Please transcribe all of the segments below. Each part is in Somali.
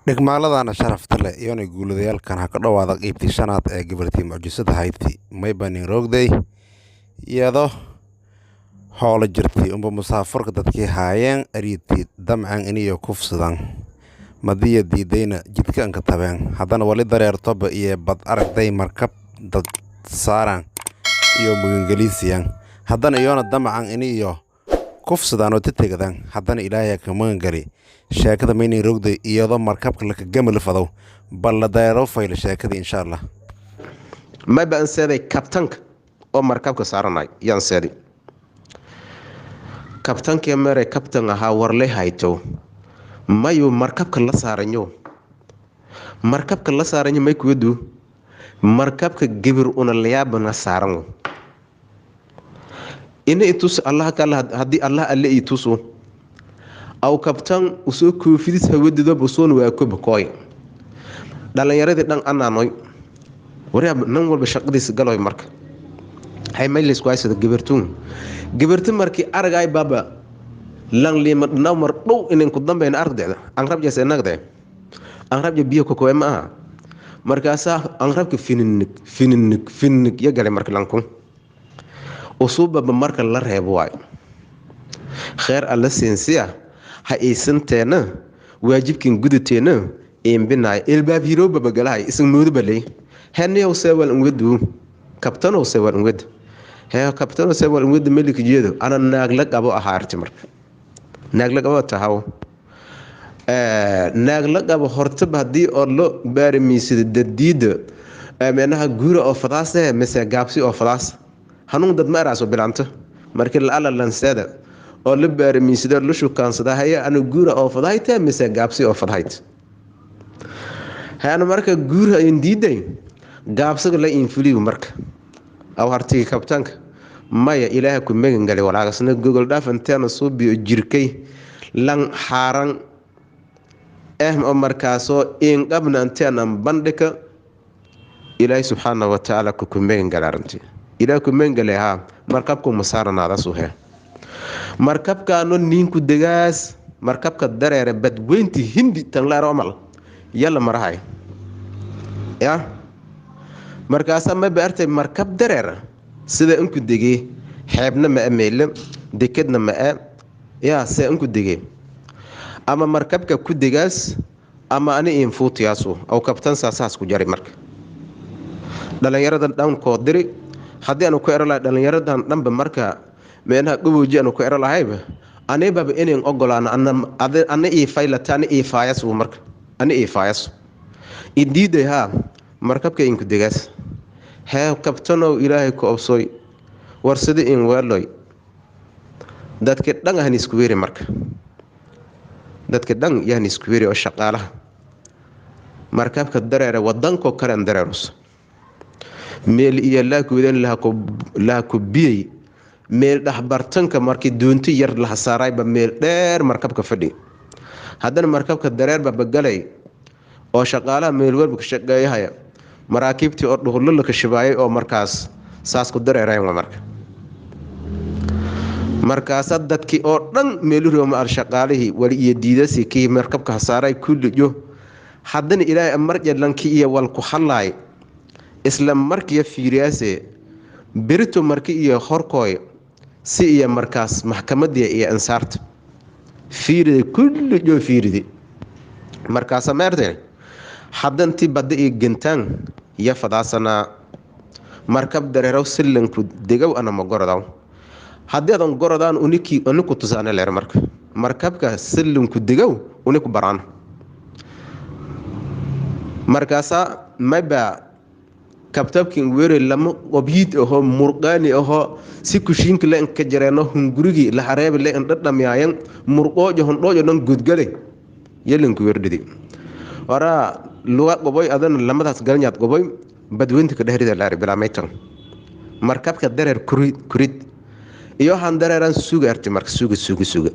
dhigmaaladana sharafta leh iyona guuladayaalkan ha ka dhowaada qiybtii shanaad ee gabartii mucjisada hayti maybanin rogday iyado howlo jirtay unba musaafarka dadkii haayeen ariitii damcan iniyo kufsadan madiya diidayna jidkaan ka tabeen haddana wali dareertoba iyo bad aragday markab dad saaran iyo magangeliisiyaan haddana iyona damcan iniyo kufsadaan oo tategadan haddana ilaahay ka magangeli sheekada maynin rogday iyadoo markabka laka gamil fadow bal la dareero fayl sheekadii insha Allah ma baan seeday kabtanka oo markabka saaranay yaan seeday kabtanka mare kabtan ahaa warle hayto mayu markabka la saaranyo may kuwadu markabka gibir una layaabana saaran ina itus Allah kala hadii Allah alle ituso aw kabtan usoo koofidis hawadido bosoon waa ku bakoy dhalinyaradii dhan anaanoy wariya nan walba shaqadiisa galoy marka hay maylis ku haysada gibirtu markii aragay baba lan lima namar dhow inaan ku dambeeyna aragdeeda aan rabjees enagde aan rabje biyo ko ma aha markaasa aan rabka fininnik ya galay marka lanku usuba marka la reebo waay kheer alla siinsiya ha iisanteena waajibkin gudateena binaay ilbaab hiro babagalahay isan moodo balay haniyow sewal ngadu kabtanow sewal ngadu kabtanow sewal ngadu melik jeedo ana naagla qabo ahaarti marka naagla qabo tahaw naagla qabo horta hadii oo lo baarmiisida dadiida menaha guura oo fadaas mise gaabsi oo fadaas hanuun dad ma araaso bilaanto markii la lanseeda oo la baarmiisida la shukaansada haya ana guura oo fadahayta mise gaabsi oo fadahayt hayana marka guura in diiday gaabsiga la infuliyo marka aw hartii kabtanka maya ilaaha ku megan galay walaagasna gogol dhaafanteena soo biyo jirkay lan xaaran oo markaasoo in qabna anteena bandhika ilaahay subhanahu wa ta'ala ku megan galaarantii ilaaha ku megan galay ha markabku masaaranaada soo hee markabkaano ninku degaas markabka dareere badweynti hindi tan la roomal yalla marahay ya markaasa ma baartay markab dareere sida inku degay xeebna ma ameele dekadna ma ya sida inku degay ama markabka ku degaas ama ani infuutiyaaso aw kabtan saasaas ku jari marka dhalinyaradan dhan ko diri hadii aanu ku erala dhalinyaradan dhanba marka meenaha gubooji aanu ku ero lahayba anibaba inaan ogolaano ana ii faylatani ii faayas marka ani ii faayas idiiday ha markabka inku degaas hee kabtanow ilaahay ku obsoy warsada in weeloy dadka dhan ahan isku weeri marka dadka dhan yahan isku weeri oo shaqaalaha markabka dareere wadanko kale dareerus meel iyo laa ku biyay meel dhaxbartanka markii doonti yar la hasaarayba meel dheer markabka fadhi haddana markabka dareerba bagalay oo shaqaalaha meel walba ka shaqeeyahaya maraakiibtii oo dhuhullo la kashibaayay oo markaas saas ku dareerayeen markaas dadkii oo dhan meel rooma al shaqaalihii wali iyo diidasi kii markabka hasaaray kulliyo haddana ilaahay marjalanki iyo wal ku xalaay isla markii fiiriyaase birito markii iyo horkooy si iyo markaas maxkamadii iyo ansaarta fiiride kulliyo fiiride markaas meertay hadanti badda iyo gintaan ya fadaasana markab dareero silanku degow ana magoradaw hadii adan gorodaan uniku tusaane leer markabka silanku degow uniku baraan markaasa mayba kabtabkin weere lama qobiid oo murqaani oo si kushiinka la ka jareeno hungurigi la hareeb la dhadhamiyaan murqoojo hondoojo dhan gudgale yeelanku weerdidi wara luga qoboy adan lamadaas galnyaad qoboy badweynta ka dheerida la bilaameytan markabka dareer kurid iyo han dareeran suuga arti marka suuga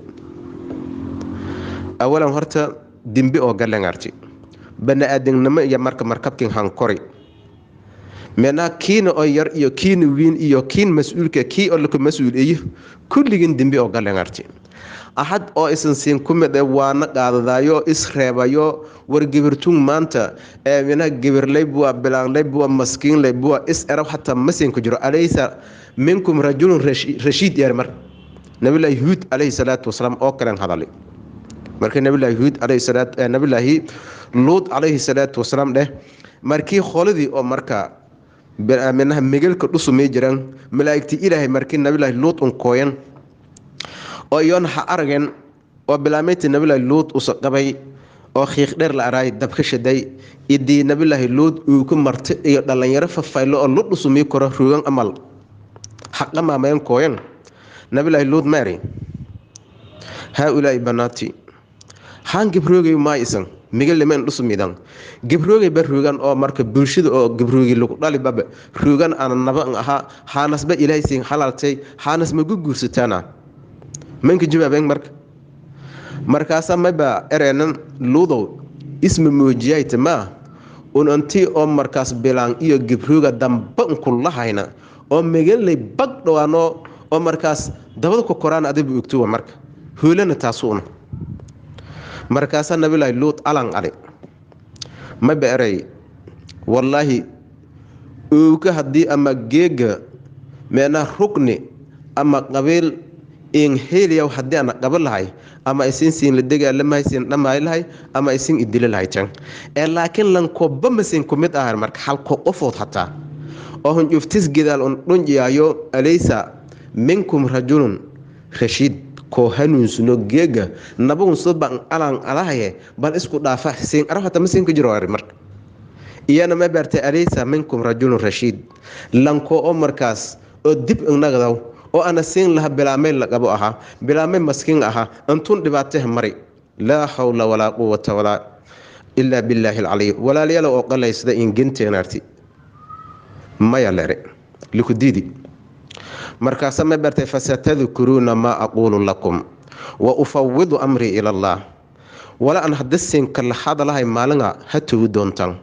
awalan horta dimbi oo galan arti bana aadinama iyo markabkin han kori mena kiina oo yar iyo kiina wiin iyo kiin mas'uulka kii oo la ku mas'uuliyo kulligin dimbi oo galan arti axad oo isan siin ku mid waana qaadadayo isreebayo war gibirtun maanta mina gibirlay bua bilaanlay bua maskiinlay bua is eraw xataa masin ku jiro alaysa minkum rajulun rashiid yar mar nabilahi huud alayhi salaatu wasalaam oo kalen hadalay markii nabilahi huud alayhi salaatu nabilahi luud alayhi salaatu wasalaam dheh markii qoladii oo marka minaha megelka dhusumay jiraan malaa'igti ilaahay markii nabilahi luud kooyan oo yoon ha aragen oo bilaameyti nabilahi luud qabay oo xiiq dheer la araay dab ka shaday idii nabilahi luud uu ku martay iyo dhalinyaro fafaylo oo lu dhusumay koro ruugan amal xaqa maamayn kooyan nabilahi luud mary haulaa'i banaati haan gibroogay ma isan migel lemen dhusumidan gibroogay bar ruugan oo marka bulshada oo gibroogi lagu dhali baba ruugan aan naba aha haanasba ilaahay siin halaltay haanas ma gugursataana manka jawaabeen markaasa mayba ereenan luudow isma muujiyay tama unanti oo markaas bilaan iyo gibrooga damba ku lahayna oo megelay bag dhawaano oo markaas dabada ku koraan adigu ogto marka hoolana taasuuna markaasa nabilahi luud alan ali ma beeray wallahi uuka hadii ama geega meena rukni ama qabiil in heliya hadii ana qabalahay ama isin siin la dagaalamay siin dhamaaylahay ama isin idilalahay tan laakiin lan ko bamasin kumid ah marka hal ko qofood hataa oo hun juftis gidaal on dhunjiyaayo alaysa minkum rajulun rashid ko hanuunsuno geega nabagun soban alan alahaye bal isku dhaafa siin arafata masin ku jiro marka iyana ma bartay alaysa minkum rajulun rashid lanko oo markaas oo dib nagadaw oo ana siin laha bilaamay la qabo aha bilaamay maskiin aha antun dhibaatay mari la hawla wala quwwata wala illa billahi al-ali wala liyala oo qalaysda in ginteenarti maya lere likudidi markaasa ma bartay fasatadkuruna ma aqulu lakum wa ufawwidu amri ila Allah wala an hadasin kala hadalahay maalinga hatu doontan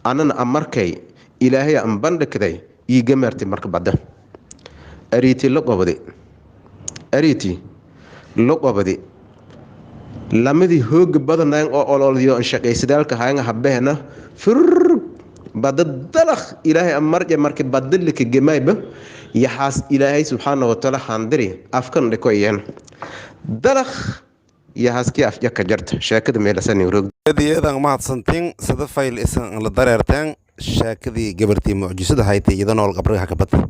anana amarkay ilaahay an bandhigday iiga martay marka bada ariti loqobadi lamadi hoog badanaan oo ololiyo shaqaysadalka hayna habeena fur bada dalakh ilaahay amarje markii badalka gemayba yaxaas ilaahay subxaanahu wa ta'ala handiri afkan dhikoyeen dalakh yaxaaskii afja ka jarta sheekada meelasan roog iyadaan mahadsantiin sida fayl isan la dareerteen sheekadii gabartii mucjisada haytay iyadoo nool qabriga ka batay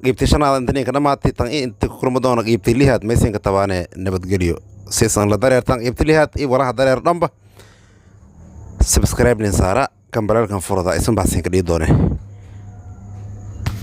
qeybtii shanaad inta dhamaatay tan inta kulma doona qeybtii lihaad maysanka tabaane nabadgelyo siisan la dareertaan qeybtii lihaad iyo walaha dareer dhanba subscribe nin saara kan balaalkan furada isan baxsan ka dhii doone